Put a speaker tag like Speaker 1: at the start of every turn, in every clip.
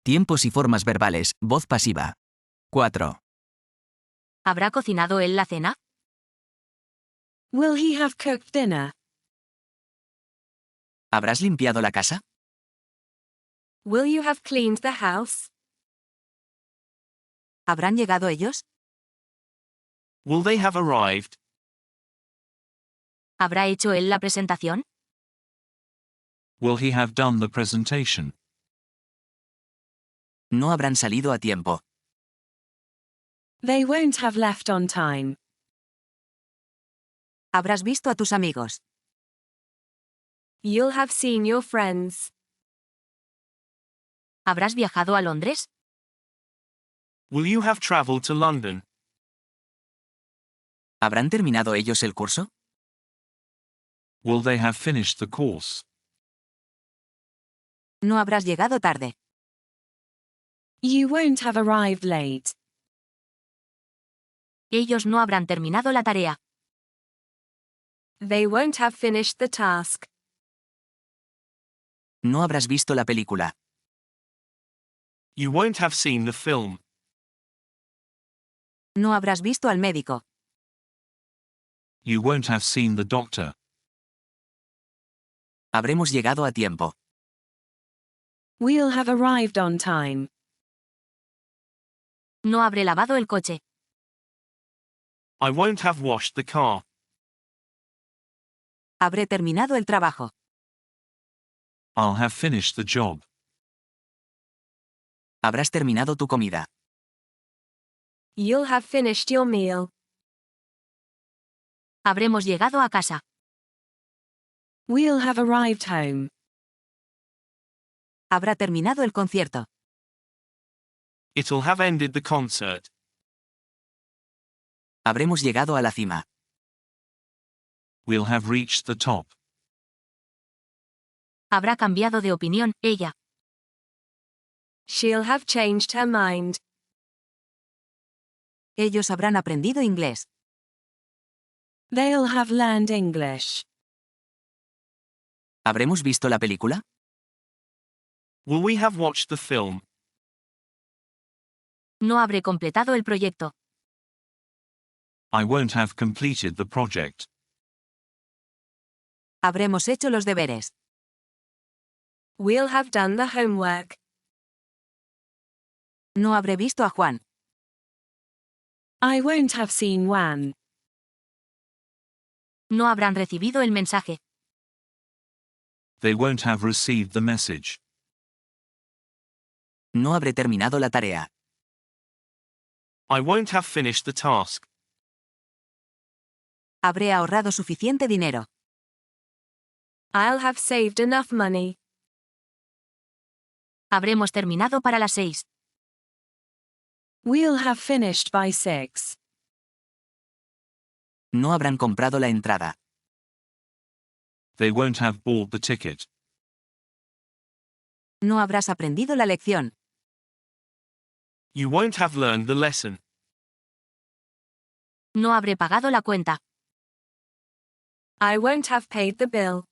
Speaker 1: Tiempos y formas verbales, voz pasiva. 4.
Speaker 2: ¿Habrá cocinado él la cena?
Speaker 3: Will he have cooked dinner?
Speaker 1: ¿Habrás limpiado la casa?
Speaker 3: Will you have cleaned the house?
Speaker 2: ¿Habrán llegado ellos?
Speaker 4: Will they have arrived?
Speaker 2: ¿Habrá hecho él la presentación?
Speaker 4: Will he have done the presentation?
Speaker 1: No habrán salido a tiempo.
Speaker 3: They won't have left on time.
Speaker 2: ¿Habrás visto a tus amigos?
Speaker 3: You'll have seen your friends.
Speaker 2: ¿Habrás viajado a Londres?
Speaker 4: Will you have traveled to London?
Speaker 1: ¿Habrán terminado ellos el curso?
Speaker 4: Will they have finished the course?
Speaker 2: No habrás llegado tarde.
Speaker 3: You won't have arrived late.
Speaker 2: Ellos no habrán terminado la tarea.
Speaker 3: They won't have finished the task.
Speaker 1: No habrás visto la película.
Speaker 4: You won't have seen the film.
Speaker 2: No habrás visto al médico.
Speaker 4: You won't have seen the doctor.
Speaker 1: Habremos llegado a tiempo.
Speaker 3: We'll have arrived on time.
Speaker 2: No habré lavado el coche.
Speaker 4: I won't have washed the car.
Speaker 2: Habré terminado el trabajo.
Speaker 4: I'll have finished the job.
Speaker 1: Habrás terminado tu comida.
Speaker 3: You'll have finished your meal.
Speaker 2: Habremos llegado a casa.
Speaker 3: We'll have arrived home.
Speaker 2: Habrá terminado el concierto.
Speaker 4: It'll have ended the concert.
Speaker 1: Habremos llegado a la cima.
Speaker 4: We'll have reached the top.
Speaker 2: Habrá cambiado de opinión, ella.
Speaker 3: She'll have changed her mind.
Speaker 2: Ellos habrán aprendido inglés.
Speaker 3: They'll have learned English.
Speaker 1: ¿Habremos visto la película?
Speaker 4: Will we have watched the film?
Speaker 2: No habré completado el proyecto.
Speaker 4: I won't have completed the project.
Speaker 2: Habremos hecho los deberes.
Speaker 3: We'll have done the homework.
Speaker 2: No habré visto a Juan.
Speaker 3: I won't have seen Juan.
Speaker 2: No habrán recibido el mensaje.
Speaker 4: They won't have received the message.
Speaker 1: No habré terminado la tarea.
Speaker 4: I won't have finished the task.
Speaker 2: Habré ahorrado suficiente dinero.
Speaker 3: I'll have saved enough money.
Speaker 2: Habremos terminado para las 6.
Speaker 3: We'll have finished by 6.
Speaker 1: No habrán comprado la entrada.
Speaker 4: They won't have bought the ticket.
Speaker 2: No habrás aprendido la lección.
Speaker 4: You won't have learned the lesson.
Speaker 2: No habré pagado la cuenta.
Speaker 3: I won't have paid the bill.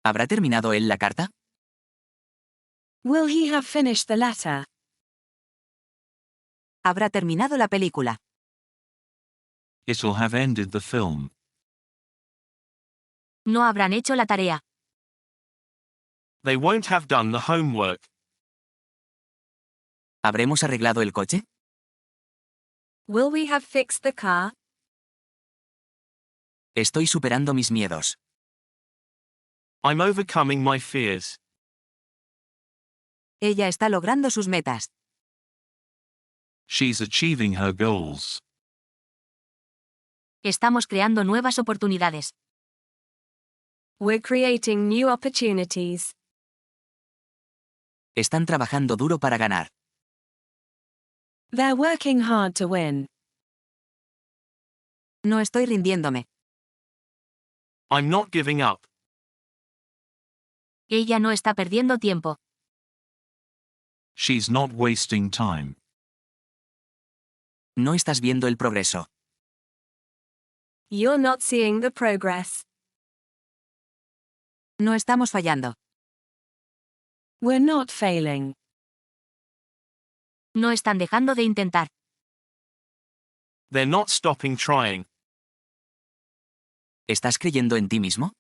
Speaker 1: ¿Habrá terminado él la carta?
Speaker 3: Will he have finished the letter?
Speaker 2: Habrá terminado la película.
Speaker 4: It'll have ended the film.
Speaker 2: No habrán hecho la tarea.
Speaker 4: They won't have done the homework.
Speaker 1: ¿Habremos arreglado el coche?
Speaker 3: Will we have fixed the car?
Speaker 1: Estoy superando mis miedos.
Speaker 4: I'm overcoming my fears.
Speaker 2: Ella está logrando sus metas.
Speaker 4: She's achieving her goals.
Speaker 2: Estamos creando nuevas oportunidades.
Speaker 3: We're creating new opportunities.
Speaker 1: Están trabajando duro para ganar.
Speaker 3: They're working hard to win.
Speaker 2: No estoy rindiéndome.
Speaker 4: I'm not giving up.
Speaker 2: Ella no está perdiendo tiempo.
Speaker 4: She's not wasting time.
Speaker 1: No estás viendo el progreso.
Speaker 3: You're not seeing the progress.
Speaker 2: No estamos fallando.
Speaker 3: We're not failing.
Speaker 2: No están dejando de intentar.
Speaker 5: They're not stopping trying.
Speaker 1: ¿Estás creyendo en ti mismo?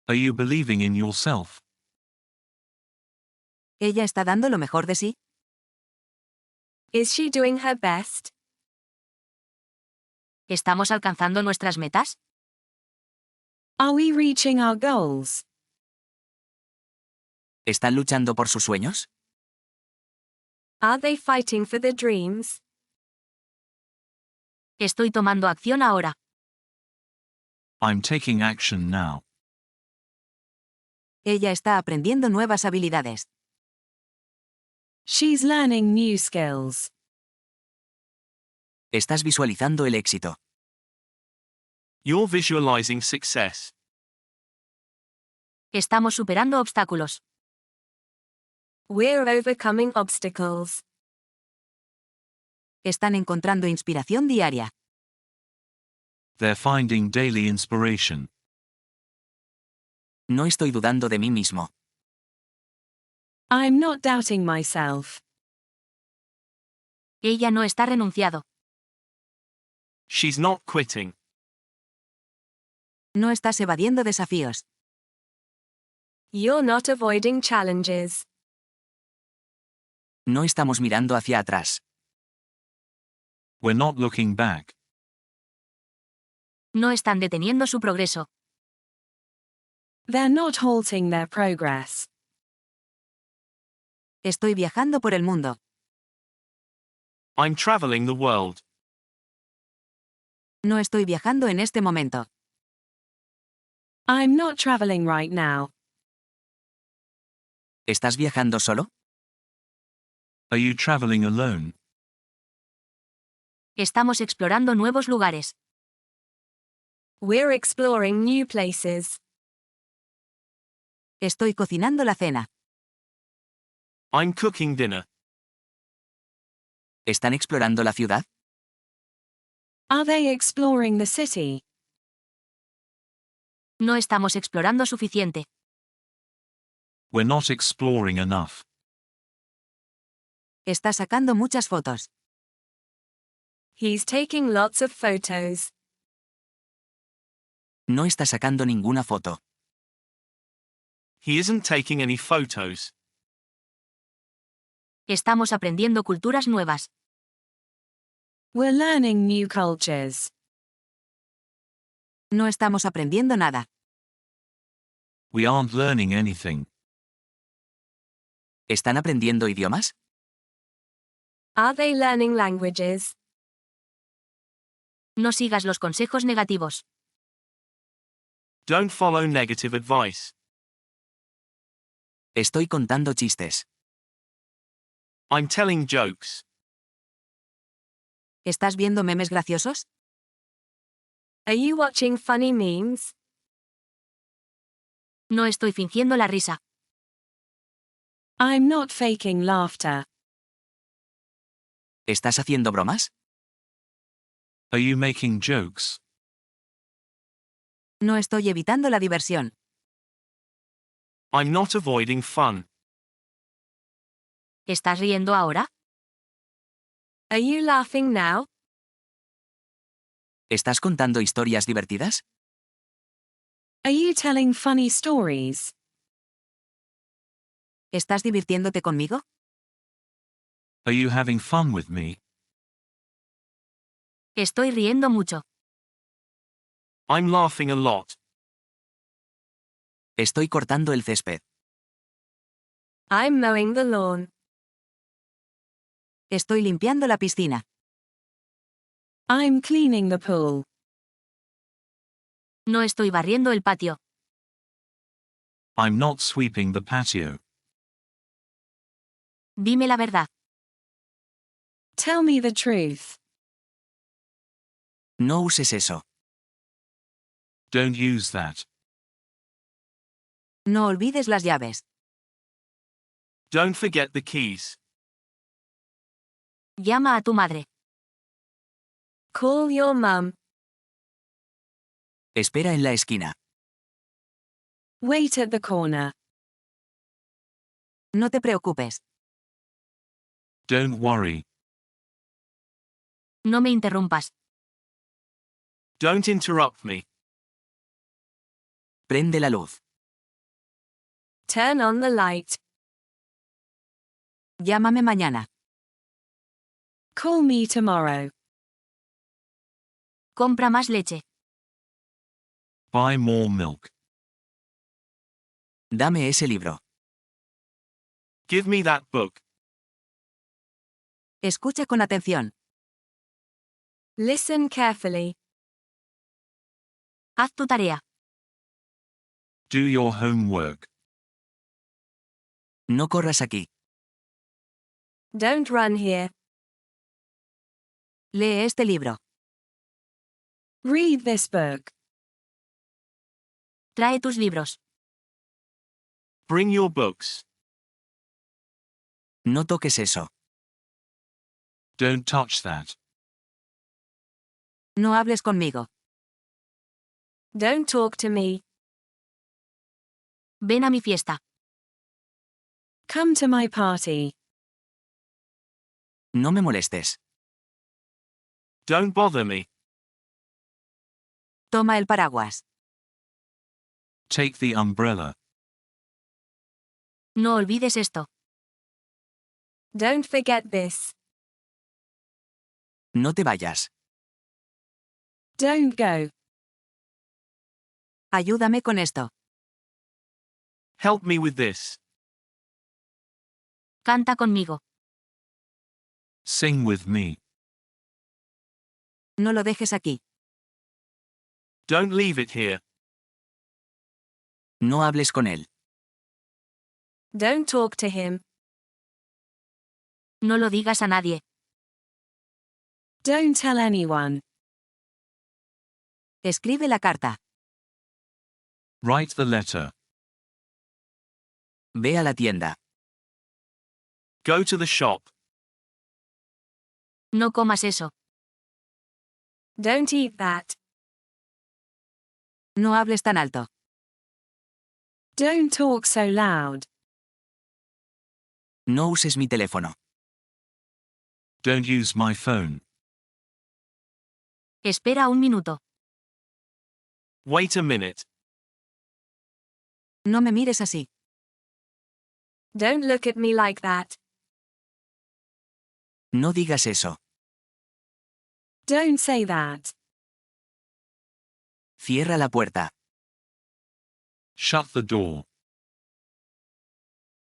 Speaker 4: Are you believing in yourself?
Speaker 2: ¿Ella está dando lo mejor de sí?
Speaker 3: Is she doing her best?
Speaker 2: ¿Estamos alcanzando nuestras metas?
Speaker 3: Are we reaching our goals?
Speaker 1: ¿Están luchando por sus sueños?
Speaker 3: Are they fighting for their dreams?
Speaker 2: Estoy tomando acción ahora.
Speaker 4: I'm taking action now.
Speaker 2: Ella está aprendiendo nuevas habilidades.
Speaker 3: She's learning new skills.
Speaker 1: Estás visualizando el éxito.
Speaker 5: You're visualizing success.
Speaker 2: Estamos superando obstáculos.
Speaker 3: We're overcoming obstacles.
Speaker 2: Están encontrando inspiración diaria.
Speaker 4: They're finding daily inspiration.
Speaker 1: No estoy dudando de mí mismo.
Speaker 3: I'm not doubting myself.
Speaker 2: Ella no está renunciado.
Speaker 5: She's not quitting.
Speaker 2: No estás evadiendo desafíos.
Speaker 3: You're not avoiding challenges.
Speaker 1: No estamos mirando hacia atrás.
Speaker 4: We're not looking back.
Speaker 2: No están deteniendo su progreso.
Speaker 3: They're not halting their progress.
Speaker 2: Estoy viajando por el mundo.
Speaker 5: I'm traveling the world.
Speaker 2: No estoy viajando en este momento.
Speaker 3: I'm not traveling right now.
Speaker 1: ¿Estás viajando solo?
Speaker 4: Are you traveling alone?
Speaker 2: Estamos explorando nuevos lugares.
Speaker 3: We're exploring new places.
Speaker 2: Estoy cocinando la cena.
Speaker 5: I'm cooking dinner.
Speaker 1: ¿Están explorando la ciudad?
Speaker 3: Are they exploring the city?
Speaker 2: No estamos explorando suficiente.
Speaker 4: We're not exploring enough.
Speaker 2: Está sacando muchas fotos.
Speaker 3: He's taking lots of photos.
Speaker 1: No está sacando ninguna foto.
Speaker 5: He isn't taking any photos.
Speaker 2: Estamos aprendiendo culturas nuevas.
Speaker 3: We're learning new cultures.
Speaker 2: No estamos aprendiendo nada.
Speaker 4: We aren't learning anything.
Speaker 1: ¿Están aprendiendo idiomas?
Speaker 3: Are they learning languages?
Speaker 2: No sigas los consejos negativos.
Speaker 5: Don't follow negative advice.
Speaker 1: Estoy contando chistes.
Speaker 5: I'm telling jokes.
Speaker 2: ¿Estás viendo memes graciosos?
Speaker 3: Are you watching funny memes?
Speaker 2: No estoy fingiendo la risa.
Speaker 3: I'm not faking laughter.
Speaker 1: ¿Estás haciendo bromas?
Speaker 4: Are you making jokes?
Speaker 2: No estoy evitando la diversión.
Speaker 5: I'm not avoiding fun.
Speaker 2: ¿Estás riendo ahora?
Speaker 3: Are you laughing now?
Speaker 1: ¿Estás contando historias divertidas?
Speaker 3: Are you telling funny stories?
Speaker 2: ¿Estás divirtiéndote conmigo?
Speaker 4: Are you having fun with me?
Speaker 2: Estoy riendo mucho.
Speaker 5: I'm laughing a lot.
Speaker 1: Estoy cortando el césped.
Speaker 3: I'm mowing the lawn.
Speaker 2: Estoy limpiando la piscina.
Speaker 3: I'm cleaning the pool.
Speaker 2: No estoy barriendo el patio.
Speaker 4: I'm not sweeping the patio.
Speaker 2: Dime la verdad.
Speaker 3: Tell me the truth.
Speaker 1: No uses eso.
Speaker 4: Don't use that.
Speaker 2: No olvides las llaves.
Speaker 5: Don't forget the keys.
Speaker 2: Llama a tu madre.
Speaker 3: Call your mum.
Speaker 1: Espera en la esquina.
Speaker 3: Wait at the corner.
Speaker 2: No te preocupes.
Speaker 4: Don't worry.
Speaker 2: No me interrumpas.
Speaker 5: Don't interrupt me.
Speaker 1: Prende la luz.
Speaker 3: Turn on the light.
Speaker 2: Llámame mañana.
Speaker 3: Call me tomorrow.
Speaker 2: Compra más leche.
Speaker 4: Buy more milk.
Speaker 1: Dame ese libro.
Speaker 5: Give me that book.
Speaker 2: Escucha con atención.
Speaker 3: Listen carefully.
Speaker 2: Haz tu tarea.
Speaker 4: Do your homework.
Speaker 1: No corras aquí.
Speaker 3: Don't run here.
Speaker 2: Lee este libro.
Speaker 3: Read this book.
Speaker 2: Trae tus libros.
Speaker 5: Bring your books.
Speaker 1: No toques eso.
Speaker 4: Don't touch that.
Speaker 2: No hables conmigo.
Speaker 3: Don't talk to me.
Speaker 2: Ven a mi fiesta.
Speaker 3: Come to my party.
Speaker 1: No me molestes.
Speaker 5: Don't bother me.
Speaker 2: Toma el paraguas.
Speaker 4: Take the umbrella.
Speaker 2: No olvides esto.
Speaker 3: Don't forget this.
Speaker 1: No te vayas.
Speaker 3: Don't go.
Speaker 2: Ayúdame con esto.
Speaker 5: Help me with this.
Speaker 2: Canta conmigo.
Speaker 4: Sing with me.
Speaker 2: No lo dejes aquí.
Speaker 5: Don't leave it here.
Speaker 1: No hables con él.
Speaker 3: Don't talk to him.
Speaker 2: No lo digas a nadie.
Speaker 3: Don't tell anyone.
Speaker 2: Escribe la carta.
Speaker 4: Write the letter.
Speaker 1: Ve a la tienda.
Speaker 5: Go to the shop.
Speaker 2: No comas eso.
Speaker 3: Don't eat that.
Speaker 2: No hables tan alto.
Speaker 3: Don't talk so loud.
Speaker 1: No uses mi teléfono.
Speaker 4: Don't use my phone.
Speaker 2: Espera un minuto.
Speaker 5: Wait a minute.
Speaker 2: No me mires así.
Speaker 3: Don't look at me like that.
Speaker 1: No digas eso.
Speaker 3: Don't say that.
Speaker 1: Cierra la puerta.
Speaker 4: Shut the door.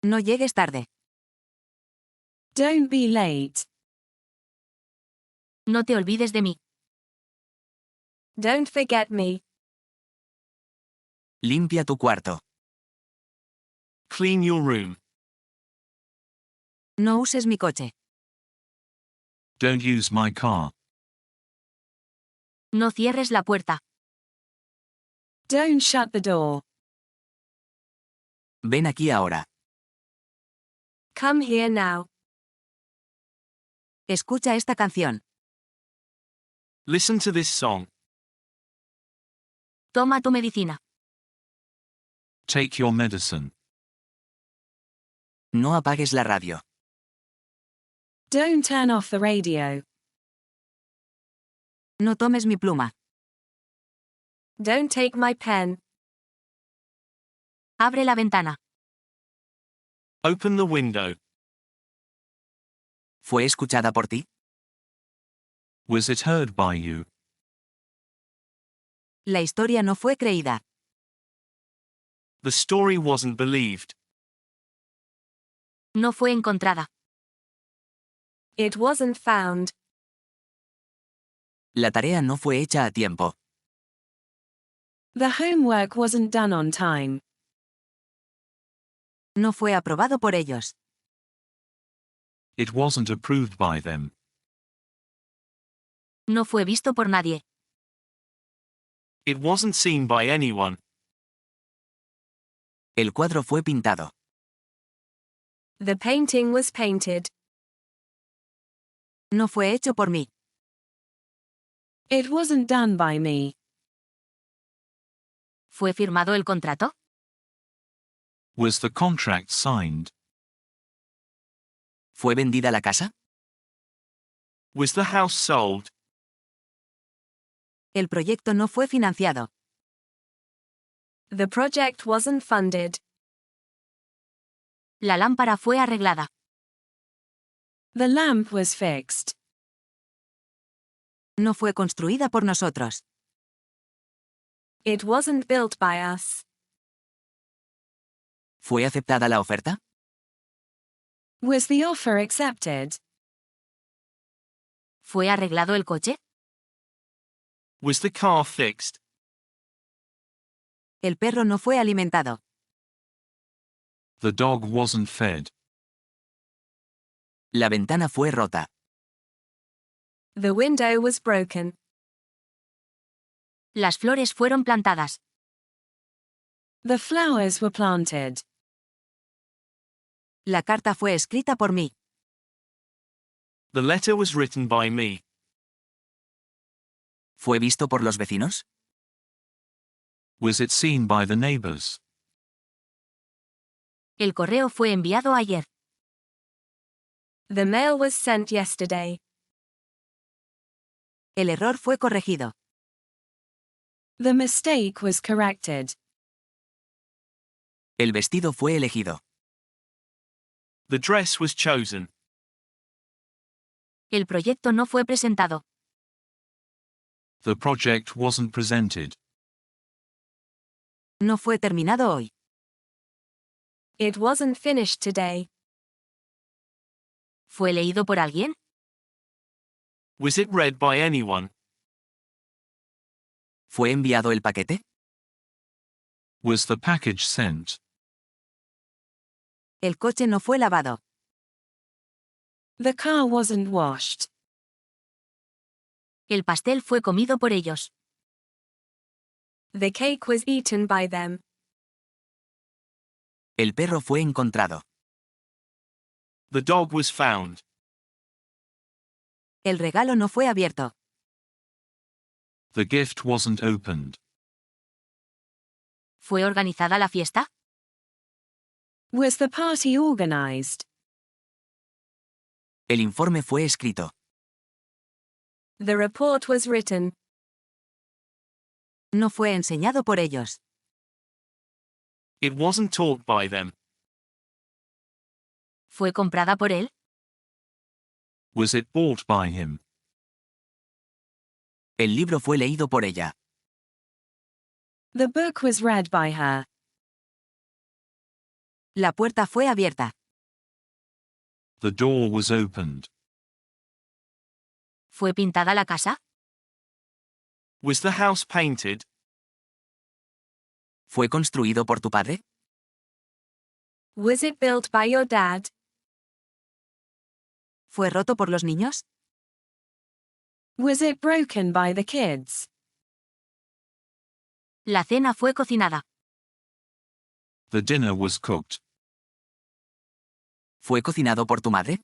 Speaker 2: No llegues tarde.
Speaker 3: Don't be late.
Speaker 2: No te olvides de mí.
Speaker 3: Don't forget me.
Speaker 1: Limpia tu cuarto.
Speaker 5: Clean your room.
Speaker 2: No uses mi coche.
Speaker 4: Don't use my car.
Speaker 2: No cierres la puerta.
Speaker 3: Don't shut the door.
Speaker 1: Ven aquí ahora.
Speaker 3: Come here now.
Speaker 2: Escucha esta canción.
Speaker 5: Listen to this song.
Speaker 2: Toma tu medicina.
Speaker 4: Take your medicine.
Speaker 1: No apagues la radio.
Speaker 3: Don't turn off the radio.
Speaker 2: No tomes mi pluma.
Speaker 3: Don't take my pen.
Speaker 2: Abre la ventana.
Speaker 5: Open the window.
Speaker 1: ¿Fue escuchada por ti?
Speaker 4: Was it heard by you?
Speaker 2: La historia no fue creída.
Speaker 5: The story wasn't believed.
Speaker 2: No fue encontrada.
Speaker 3: It wasn't found.
Speaker 1: La tarea no fue hecha a tiempo.
Speaker 3: The homework wasn't done on time.
Speaker 2: No fue aprobado por ellos.
Speaker 4: It wasn't approved by them.
Speaker 2: No fue visto por nadie.
Speaker 5: It wasn't seen by anyone.
Speaker 1: El cuadro fue pintado.
Speaker 3: The painting was painted.
Speaker 2: No fue hecho por mí.
Speaker 3: It wasn't done by me.
Speaker 2: ¿Fue firmado el contrato?
Speaker 4: Was the contract signed?
Speaker 1: ¿Fue vendida la casa?
Speaker 5: Was the house sold?
Speaker 2: El proyecto no fue financiado.
Speaker 3: The project wasn't funded.
Speaker 2: La lámpara fue arreglada.
Speaker 3: The lamp was fixed.
Speaker 2: No fue construida por nosotros.
Speaker 3: It wasn't built by us.
Speaker 1: ¿Fue aceptada la oferta?
Speaker 3: Was the offer accepted?
Speaker 2: ¿Fue arreglado el coche?
Speaker 5: Was the car fixed?
Speaker 2: El perro no fue alimentado.
Speaker 4: The dog wasn't fed.
Speaker 1: La ventana fue rota.
Speaker 3: The window was broken.
Speaker 2: Las flores fueron plantadas.
Speaker 3: The flowers were planted.
Speaker 2: La carta fue escrita por mí.
Speaker 5: The letter was written by me.
Speaker 1: ¿Fue visto por los vecinos?
Speaker 4: Was it seen by the neighbors?
Speaker 2: El correo fue enviado ayer.
Speaker 3: The mail was sent yesterday.
Speaker 2: El error fue corregido.
Speaker 3: The mistake was corrected.
Speaker 1: El vestido fue elegido.
Speaker 5: The dress was chosen.
Speaker 2: El proyecto no fue presentado.
Speaker 4: The project wasn't presented.
Speaker 2: No fue terminado hoy.
Speaker 3: It wasn't finished today.
Speaker 2: ¿Fue leído por alguien?
Speaker 5: Was it read by anyone?
Speaker 1: ¿Fue enviado el paquete?
Speaker 4: Was the package sent?
Speaker 2: El coche no fue lavado.
Speaker 3: The car wasn't washed.
Speaker 2: El pastel fue comido por ellos.
Speaker 3: The cake was eaten by them.
Speaker 1: El perro fue encontrado.
Speaker 5: The dog was found.
Speaker 2: El regalo no fue abierto.
Speaker 4: The gift wasn't opened.
Speaker 2: ¿Fue organizada la fiesta?
Speaker 3: Was the party organized?
Speaker 1: El informe fue escrito.
Speaker 3: The report was written.
Speaker 2: No fue enseñado por ellos.
Speaker 5: It wasn't taught by them.
Speaker 2: ¿Fue comprada por él?
Speaker 4: Was it bought by him?
Speaker 1: El libro fue leído por ella.
Speaker 3: The book was read by her.
Speaker 2: La puerta fue abierta.
Speaker 4: The door was opened.
Speaker 2: ¿Fue pintada la casa?
Speaker 5: Was the house painted?
Speaker 1: ¿Fue construido por tu padre?
Speaker 3: Was it built by your dad?
Speaker 2: ¿Fue roto por los niños?
Speaker 3: Was it broken by the kids?
Speaker 2: La cena fue cocinada.
Speaker 4: The dinner was cooked.
Speaker 1: ¿Fue cocinado por tu madre?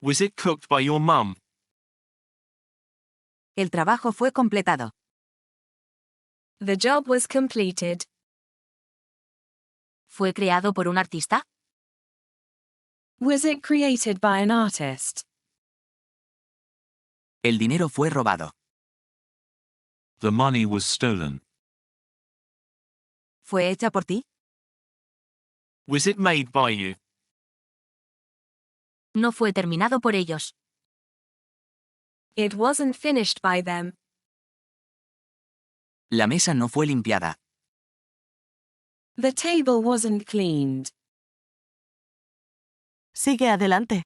Speaker 5: Was it cooked by your mum?
Speaker 2: El trabajo fue completado.
Speaker 3: The job was completed.
Speaker 2: ¿Fue creado por un artista?
Speaker 3: Was it created by an artist?
Speaker 1: El dinero fue robado.
Speaker 4: The money was stolen.
Speaker 2: ¿Fue hecha por ti?
Speaker 5: Was it made by you?
Speaker 2: No fue terminado por ellos.
Speaker 3: It wasn't finished by them.
Speaker 1: La mesa no fue limpiada.
Speaker 3: The table wasn't cleaned.
Speaker 6: Sigue adelante.